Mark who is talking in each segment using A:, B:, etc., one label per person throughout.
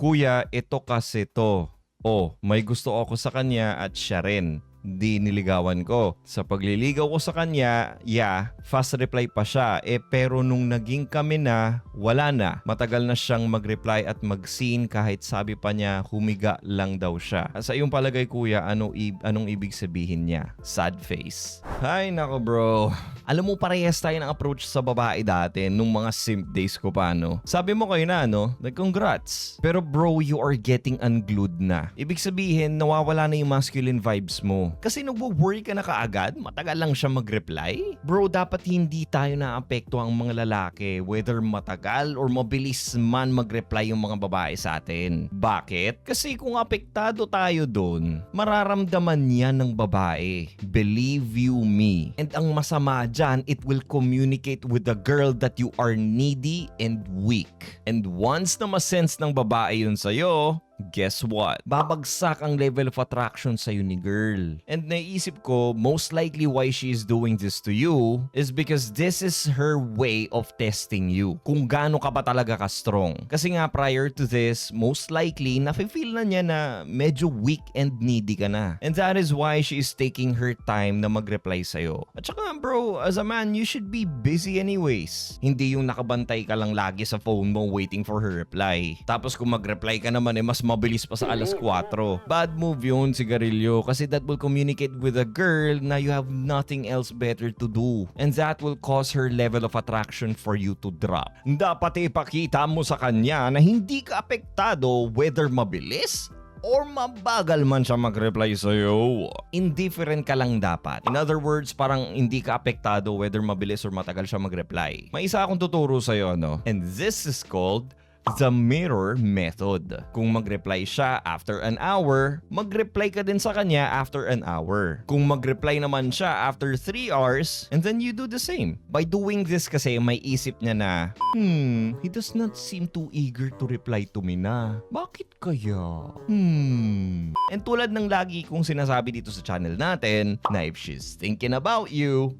A: Kuya, ito kasi to. Oh, may gusto ako sa kanya at siya rin. Di niligawan ko. Sa pagliligaw ko sa kanya, fast reply pa siya. Pero nung naging kami na, wala na. Matagal na siyang mag-reply at mag-scene kahit sabi pa niya humiga lang daw siya. Sa iyong palagay kuya, anong ibig sabihin niya? Sad face. Hay nako bro. Alam mo parehas tayo ng approach sa babae dati nung mga simp days ko pa no. Sabi mo kayo na no, congrats. Pero bro, you are getting unglued na. Ibig sabihin, nawawala na yung masculine vibes mo. Kasi nagwo-worry ka na kaagad, matagal lang siya mag-reply. Bro, dapat hindi tayo naapekto ang mga lalaki, whether matagal or mabilis man mag-reply yung mga babae sa atin. Bakit? Kasi kung apektado tayo doon, mararamdaman niya ng babae. Believe you me. And ang masama dyan, it will communicate with the girl that you are needy and weak. And once na masense ng babae yun sa'yo, guess what? Babagsak ang level of attraction sa'yo ni girl. And naisip ko, most likely why she is doing this to you is because this is her way of testing you. Kung gaano ka ba talaga ka-strong. Kasi nga prior to this, most likely, nafe-feel na niya na medyo weak and needy ka na. And that is why she is taking her time na mag-reply sa'yo. At saka bro, as a man, you should be busy anyways. Hindi yung nakabantay ka lang lagi sa phone mo waiting for her reply. Tapos kung mag-reply ka naman mas mabilis pa sa alas 4. Bad move yun, sigarilyo, kasi that will communicate with a girl na you have nothing else better to do. And that will cause her level of attraction for you to drop. Dapat ipakita mo sa kanya na hindi ka apektado whether mabilis or mabagal man siya mag-reply sa'yo. Indifferent ka lang dapat. In other words, parang hindi ka apektado whether mabilis or matagal siya mag-reply. May isa akong tuturo sa'yo, no? And this is called the mirror method. Kung mag-reply siya after an hour, mag-reply ka din sa kanya after an hour. Kung mag-reply naman siya after 3 hours, and then you do the same. By doing this kasi may isip niya na, he does not seem too eager to reply to me na. Bakit kaya? And tulad ng lagi kong sinasabi dito sa channel natin, na if she's thinking about you,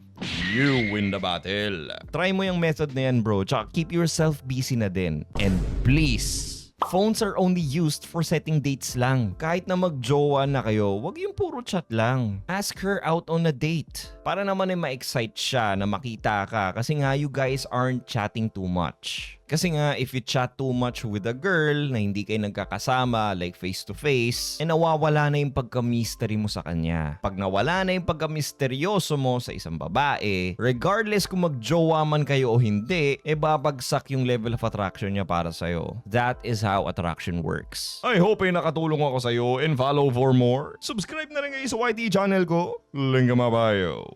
A: you win the battle. Try mo yung method na yan bro, tsaka keep yourself busy na din. And please, phones are only used for setting dates lang. Kahit na magjowa na kayo, wag yung puro chat lang. Ask her out on a date. Para naman ma-excite siya na makita ka kasi nga you guys aren't chatting too much. Kasi nga, if you chat too much with a girl na hindi kayo nagkakasama, like face to face, nawawala na yung pagka-mystery mo sa kanya. Pag nawala na yung pagka-misteryoso mo sa isang babae, regardless kung magjowa man kayo o hindi, babagsak yung level of attraction niya para sa'yo. That is how attraction works. I hope ay nakatulong ako sa'yo and follow for more. Subscribe na rin kayo sa YT channel ko. Link in my bio.